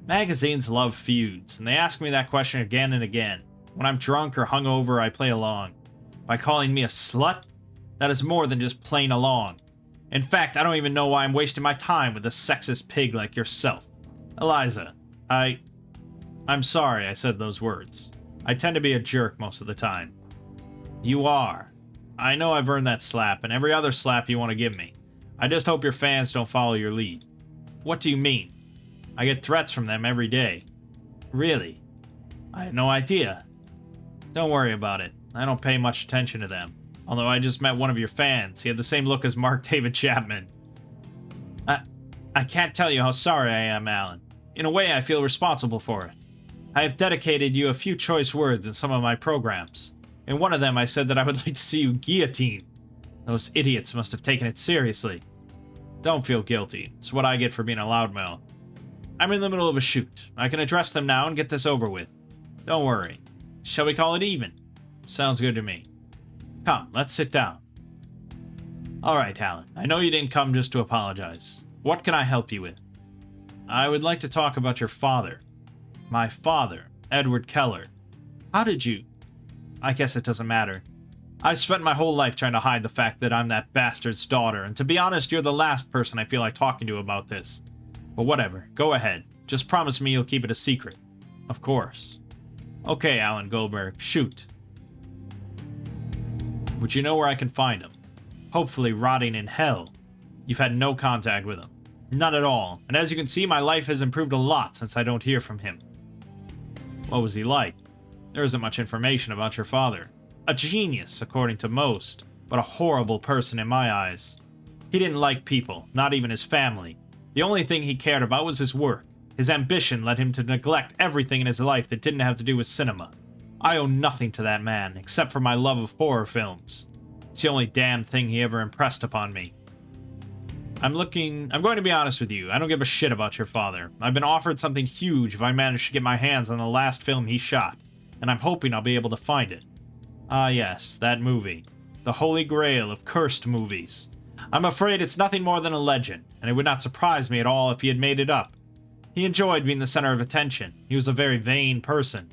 Magazines love feuds, and they ask me that question again and again. When I'm drunk or hungover, I play along. By calling me a slut, that is more than just playing along. In fact, I don't even know why I'm wasting my time with a sexist pig like yourself. Eliza, I'm sorry I said those words. I tend to be a jerk most of the time. You are. I know I've earned that slap, and every other slap you want to give me. I just hope your fans don't follow your lead. What do you mean? I get threats from them every day. Really? I had no idea. Don't worry about it. I don't pay much attention to them. Although I just met one of your fans. He had the same look as Mark David Chapman. I can't tell you how sorry I am, Alan. In a way, I feel responsible for it. I have dedicated you a few choice words in some of my programs. In one of them, I said that I would like to see you guillotined. Those idiots must have taken it seriously. Don't feel guilty. It's what I get for being a loudmouth. I'm in the middle of a shoot. I can address them now and get this over with. Don't worry. Shall we call it even? Sounds good to me. Come, let's sit down. Alright, Alan. I know you didn't come just to apologize. What can I help you with? I would like to talk about your father. My father, Edward Keller. How did you... I guess it doesn't matter. I've spent my whole life trying to hide the fact that I'm that bastard's daughter, and to be honest, you're the last person I feel like talking to about this. But whatever, go ahead. Just promise me you'll keep it a secret. Of course. Okay, Alan Goldberg, shoot. Would you know where I can find him? Hopefully rotting in hell. You've had no contact with him. None at all. And as you can see, my life has improved a lot since I don't hear from him. What was he like? There isn't much information about your father. A genius, according to most, but a horrible person in my eyes. He didn't like people, not even his family. The only thing he cared about was his work. His ambition led him to neglect everything in his life that didn't have to do with cinema. I owe nothing to that man, except for my love of horror films. It's the only damn thing he ever impressed upon me. I'm going to be honest with you. I don't give a shit about your father. I've been offered something huge if I manage to get my hands on the last film he shot, and I'm hoping I'll be able to find it. Ah yes, that movie. The holy grail of cursed movies. I'm afraid it's nothing more than a legend, and it would not surprise me at all if he had made it up. He enjoyed being the center of attention. He was a very vain person.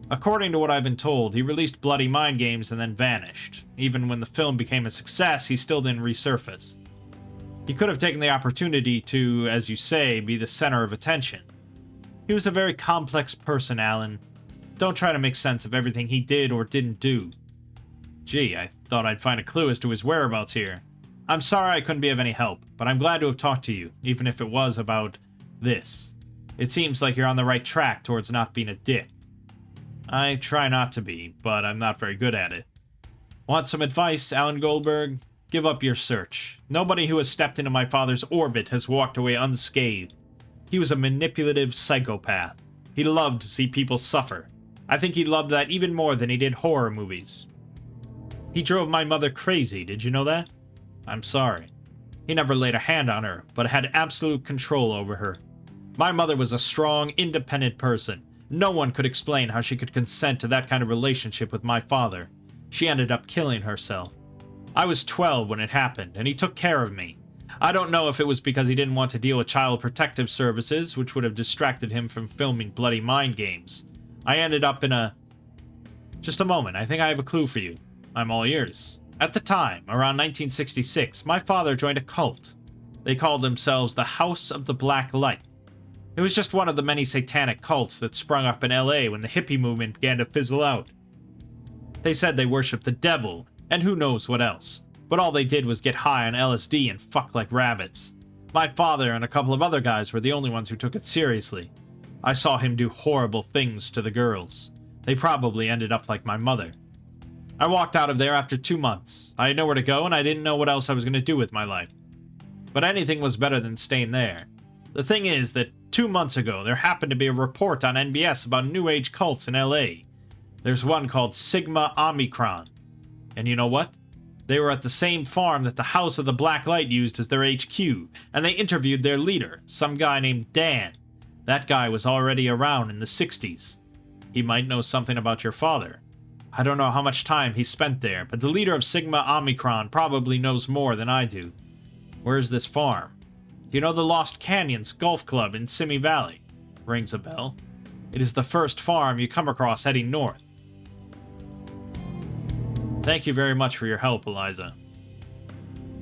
According to what I've been told, he released Bloody Mind games and then vanished. Even when the film became a success, he still didn't resurface. He could have taken the opportunity to, as you say, be the center of attention. He was a very complex person, Alan. Don't try to make sense of everything he did or didn't do. Gee, I thought I'd find a clue as to his whereabouts here. I'm sorry I couldn't be of any help, but I'm glad to have talked to you, even if it was about this. It seems like you're on the right track towards not being a dick. I try not to be, but I'm not very good at it. Want some advice, Alan Goldberg? Give up your search. Nobody who has stepped into my father's orbit has walked away unscathed. He was a manipulative psychopath. He loved to see people suffer. I think he loved that even more than he did horror movies. He drove my mother crazy, did you know that? I'm sorry. He never laid a hand on her, but had absolute control over her. My mother was a strong, independent person. No one could explain how she could consent to that kind of relationship with my father. She ended up killing herself. I was 12 when it happened, and he took care of me. I don't know if it was because he didn't want to deal with Child Protective Services, which would have distracted him from filming Bloody Mind games. I ended up in a... Just a moment, I think I have a clue for you. I'm all ears. At the time, around 1966, my father joined a cult. They called themselves the House of the Black Light. It was just one of the many satanic cults that sprung up in LA when the hippie movement began to fizzle out. They said they worshipped the devil, and who knows what else. But all they did was get high on LSD and fuck like rabbits. My father and a couple of other guys were the only ones who took it seriously. I saw him do horrible things to the girls. They probably ended up like my mother. I walked out of there after 2 months. I had nowhere to go and I didn't know what else I was going to do with my life. But anything was better than staying there. The thing is that 2 months ago there happened to be a report on NBS about New Age cults in LA. There's one called Sigma Omicron. And you know what? They were at the same farm that the House of the Black Light used as their HQ, and they interviewed their leader, some guy named Dan. That guy was already around in the 60s. He might know something about your father. I don't know how much time he spent there, but the leader of Sigma Omicron probably knows more than I do. Where's this farm? You know the Lost Canyons Golf Club in Simi Valley? Rings a bell. It is the first farm you come across heading north. Thank you very much for your help, Eliza.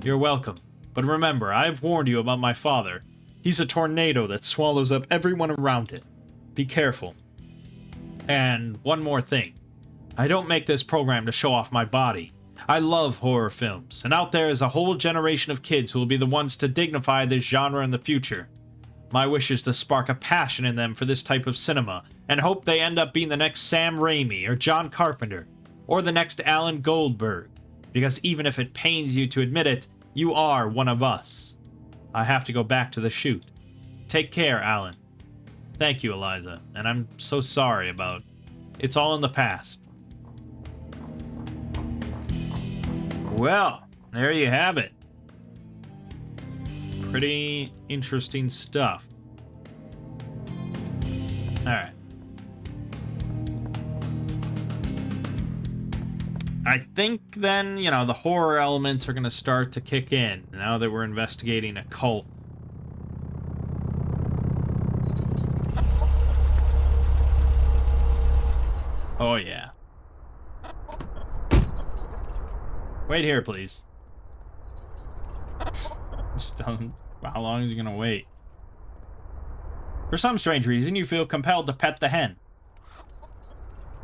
You're welcome. But remember, I have warned you about my father. He's a tornado that swallows up everyone around it. Be careful. And one more thing. I don't make this program to show off my body. I love horror films, and out there is a whole generation of kids who will be the ones to dignify this genre in the future. My wish is to spark a passion in them for this type of cinema, and hope they end up being the next Sam Raimi or John Carpenter, or the next Alan Goldberg, because even if it pains you to admit it, you are one of us. I have to go back to the shoot. Take care, Alan. Thank you, Eliza, and I'm so sorry about... It's all in the past. Well, there you have it. Pretty interesting stuff. Alright. I think then, you know, the horror elements are going to start to kick in now that we're investigating a cult. Oh, yeah. Wait here, please. Just don't... How long is he gonna wait? For some strange reason, you feel compelled to pet the hen.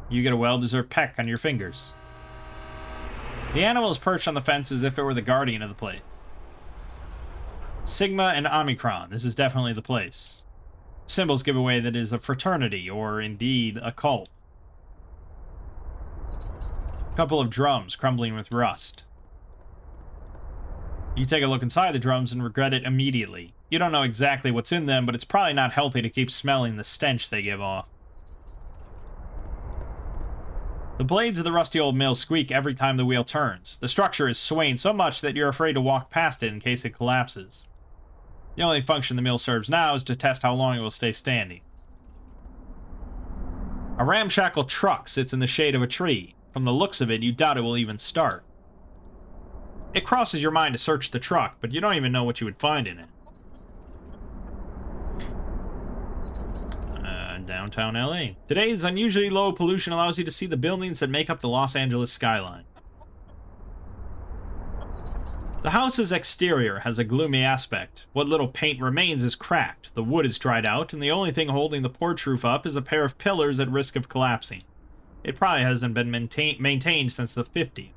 You get a well-deserved peck on your fingers. The animal is perched on the fence as if it were the guardian of the place. Sigma and Omicron. This is definitely the place. Symbols give away that it is a fraternity, or indeed a cult. A couple of drums crumbling with rust. You take a look inside the drums and regret it immediately. You don't know exactly what's in them, but it's probably not healthy to keep smelling the stench they give off. The blades of the rusty old mill squeak every time the wheel turns. The structure is swaying so much that you're afraid to walk past it in case it collapses. The only function the mill serves now is to test how long it will stay standing. A ramshackle truck sits in the shade of a tree. From the looks of it, you doubt it will even start. It crosses your mind to search the truck, but you don't even know what you would find in it. Downtown LA. Today's unusually low pollution allows you to see the buildings that make up the Los Angeles skyline. The house's exterior has a gloomy aspect. What little paint remains is cracked, the wood is dried out, and the only thing holding the porch roof up is a pair of pillars at risk of collapsing. It probably hasn't been maintained since the 50s.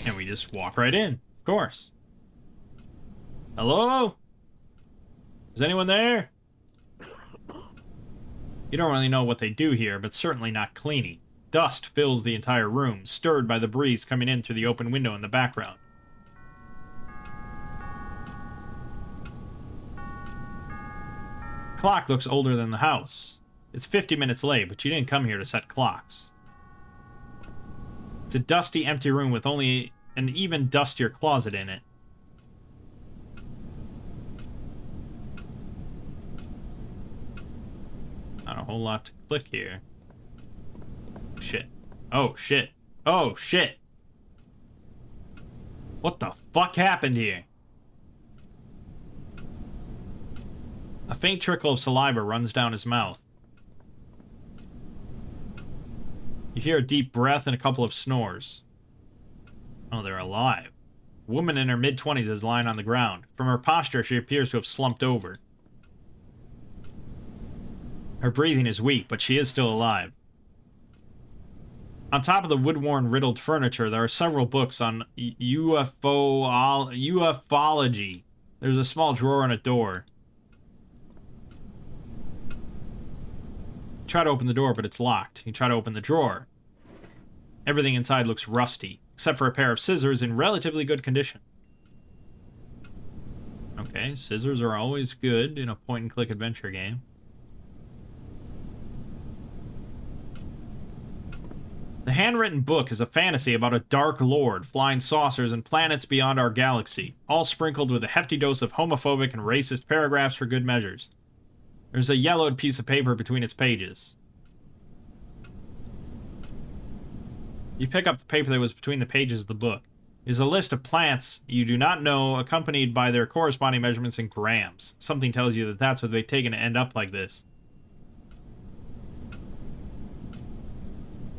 And we just walk right in, of course. Hello? Is anyone there? You don't really know what they do here, but certainly not cleaning. Dust fills the entire room, stirred by the breeze coming in through the open window in the background. Clock looks older than the house. It's 50 minutes late, but you didn't come here to set clocks. It's a dusty, empty room with only an even dustier closet in it. Not a whole lot to click here. Shit. Oh, shit. Oh, shit. What the fuck happened here? A faint trickle of saliva runs down his mouth. You hear a deep breath and a couple of snores. Oh, they're alive. A woman in her mid-20s is lying on the ground. From her posture, she appears to have slumped over. Her breathing is weak, but she is still alive. On top of the wood-worn, riddled furniture, there are several books on ufology. There's a small drawer and a door. You try to open the door, but it's locked. You try to open the drawer. Everything inside looks rusty, except for a pair of scissors in relatively good condition. Okay, scissors are always good in a point-and-click adventure game. The handwritten book is a fantasy about a dark lord, flying saucers, and planets beyond our galaxy, all sprinkled with a hefty dose of homophobic and racist paragraphs for good measures. There's a yellowed piece of paper between its pages. You pick up the paper that was between the pages of the book. It is a list of plants you do not know, accompanied by their corresponding measurements in grams. Something tells you that that's what they've taken to end up like this.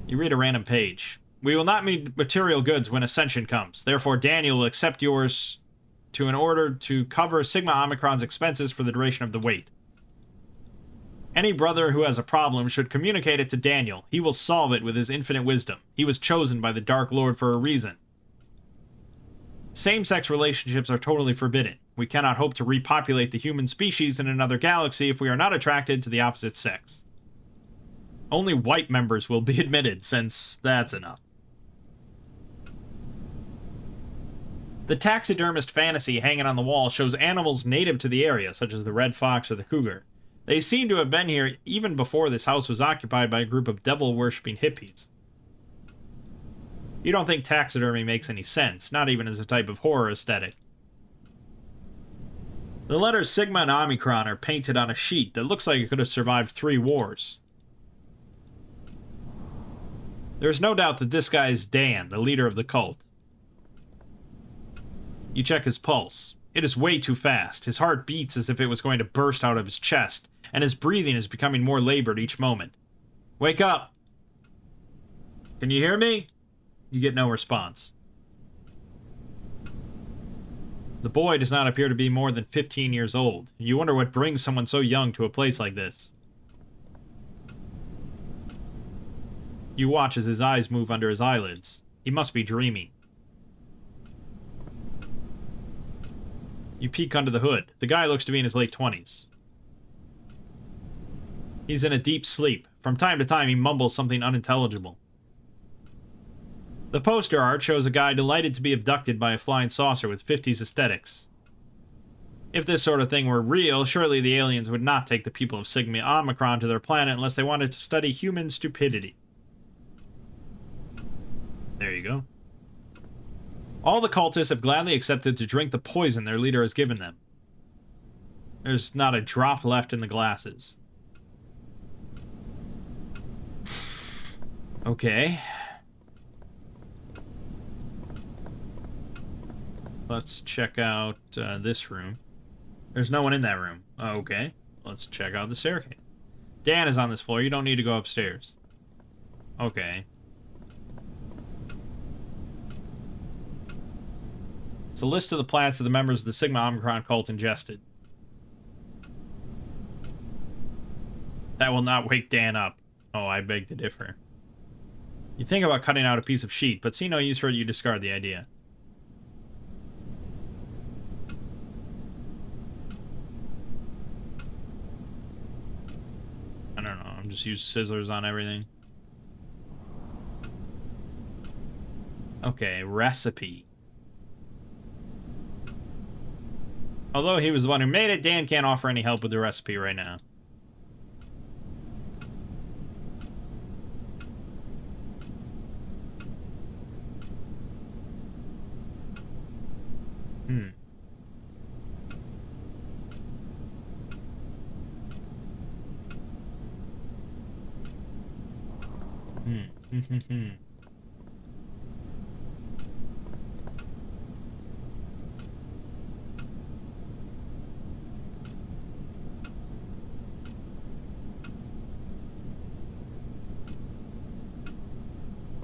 You read a random page. We will not need material goods when Ascension comes. Therefore, Daniel will accept yours in order to cover Sigma Omicron's expenses for the duration of the wait. Any brother who has a problem should communicate it to Daniel. He will solve it with his infinite wisdom. He was chosen by the Dark Lord for a reason. Same-sex relationships are totally forbidden. We cannot hope to repopulate the human species in another galaxy if we are not attracted to the opposite sex. Only white members will be admitted, since that's enough. The taxidermist fantasy hanging on the wall shows animals native to the area, such as the red fox or the cougar. They seem to have been here even before this house was occupied by a group of devil-worshipping hippies. You don't think taxidermy makes any sense, not even as a type of horror aesthetic. The letters Sigma and Omicron are painted on a sheet that looks like it could have survived 3 wars. There's no doubt that this guy is Dan, the leader of the cult. You check his pulse. It is way too fast. His heart beats as if it was going to burst out of his chest, and his breathing is becoming more labored each moment. Wake up! Can you hear me? You get no response. The boy does not appear to be more than 15 years old. You wonder what brings someone so young to a place like this. You watch as his eyes move under his eyelids. He must be dreaming. You peek under the hood. The guy looks to be in his late 20s. He's in a deep sleep. From time to time, he mumbles something unintelligible. The poster art shows a guy delighted to be abducted by a flying saucer with 50s aesthetics. If this sort of thing were real, surely the aliens would not take the people of Sigma Omicron to their planet unless they wanted to study human stupidity. There you go. All the cultists have gladly accepted to drink the poison their leader has given them. There's not a drop left in the glasses. Okay. Let's check out this room. There's no one in that room. Okay. Let's check out the staircase. Dan is on this floor. You don't need to go upstairs. Okay. It's a list of the plants that the members of the Sigma Omicron cult ingested. That will not wake Dan up. Oh, I beg to differ. You think about cutting out a piece of sheet, but see no use for it, you discard the idea. I don't know, I'm just use scissors on everything. Okay, recipe. Although he was the one who made it, Dan can't offer any help with the recipe right now.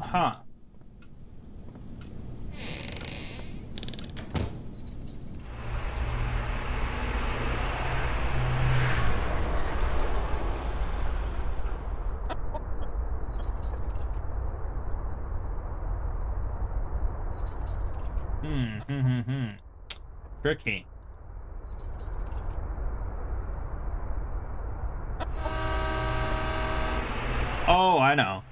Huh. Tricky. Oh, I know.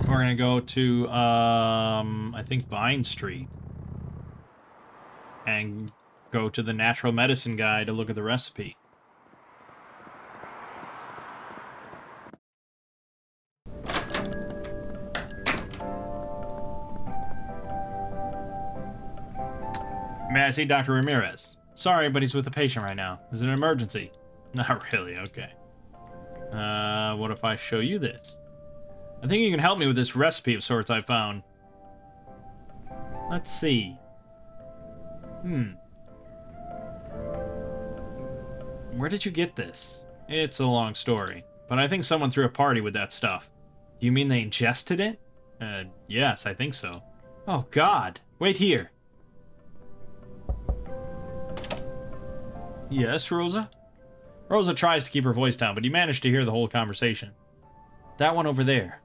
We're gonna go to, I think Vine Street. And go to the natural medicine guy to look at the recipe. May I see Dr. Ramirez? Sorry, but he's with a patient right now. Is it an emergency? Not really, okay. What if I show you this? I think you can help me with this recipe of sorts I found. Let's see. Where did you get this? It's a long story, but I think someone threw a party with that stuff. Do you mean they ingested it? Yes, I think so. Oh, God. Wait here. Yes, Rosa? Rosa tries to keep her voice down, but you manage to hear the whole conversation. That one over there.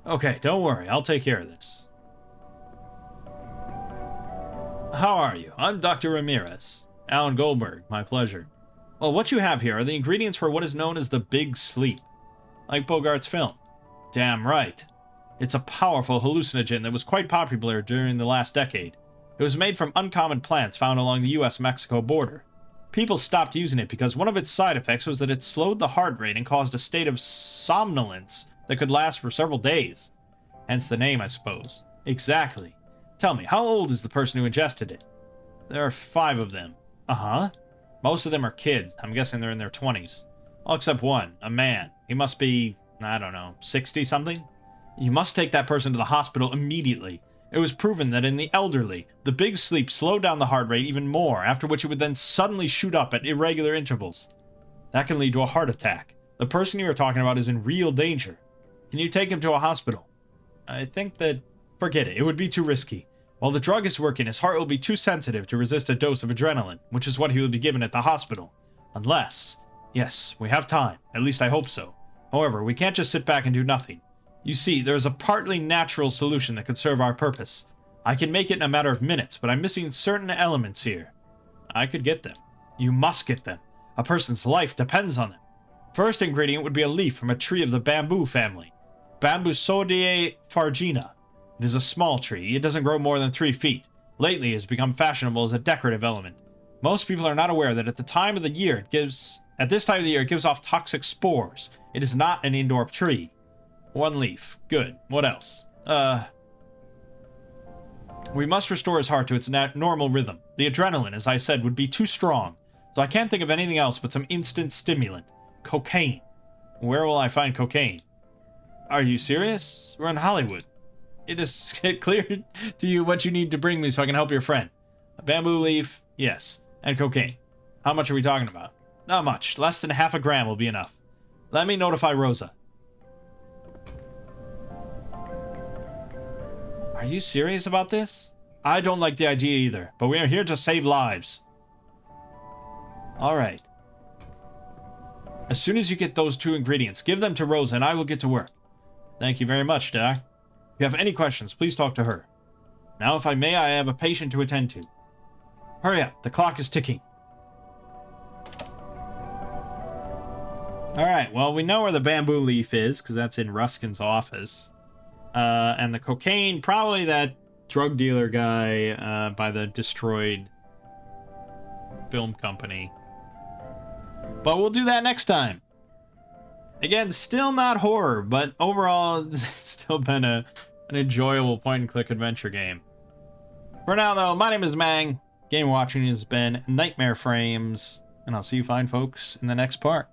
Okay, don't worry. I'll take care of this. How are you? I'm Dr. Ramirez. Alan Goldberg. My pleasure. Well, what you have here are the ingredients for what is known as the Big Sleep. Like Bogart's film. Damn right. It's a powerful hallucinogen that was quite popular during the last decade. It was made from uncommon plants found along the US-Mexico border. People stopped using it because one of its side effects was that it slowed the heart rate and caused a state of somnolence that could last for several days. Hence the name, I suppose. Exactly. Tell me, how old is the person who ingested it? There are 5 of them. Uh-huh. Most of them are kids. I'm guessing they're in their 20s. All except one, a man. He must be, I don't know, 60-something? You must take that person to the hospital immediately. It was proven that in the elderly, the big sleep slowed down the heart rate even more, after which it would then suddenly shoot up at irregular intervals. That can lead to a heart attack. The person you are talking about is in real danger. Can you take him to a hospital? I think that... Forget it. It would be too risky. While the drug is working, his heart will be too sensitive to resist a dose of adrenaline, which is what he will be given at the hospital. Unless... Yes, we have time. At least I hope so. However, we can't just sit back and do nothing. You see, there is a partly natural solution that could serve our purpose. I can make it in a matter of minutes, but I'm missing certain elements here. I could get them. You must get them. A person's life depends on them. First ingredient would be a leaf from a tree of the bamboo family. Bambusodiae fargina. It is a small tree. It doesn't grow more than 3 feet. Lately, it has become fashionable as a decorative element. Most people are not aware that at this time of the year it gives off toxic spores. It is not an indoor tree. 1 leaf. Good. What else? We must restore his heart to its normal rhythm. The adrenaline, as I said, would be too strong. So I can't think of anything else but some instant stimulant. Cocaine. Where will I find cocaine? Are you serious? We're in Hollywood. It is clear to you what you need to bring me so I can help your friend. A bamboo leaf, yes. And cocaine. How much are we talking about? Not much. Less than half a gram will be enough. Let me notify Rosa. Are you serious about this? I don't like the idea either, but we are here to save lives. Alright. As soon as you get those 2 ingredients, give them to Rosa and I will get to work. Thank you very much, Doc. If you have any questions, please talk to her. Now, if I may, I have a patient to attend to. Hurry up, the clock is ticking. Alright, well, we know where the bamboo leaf is, because that's in Ruskin's office. And the cocaine, probably that drug dealer guy by the destroyed film company. But we'll do that next time. Again, still not horror, but overall, it's still been an enjoyable point-and-click adventure game. For now, though, my name is Mangg. Game watching has been Nightmare Frames, and I'll see you fine folks in the next part.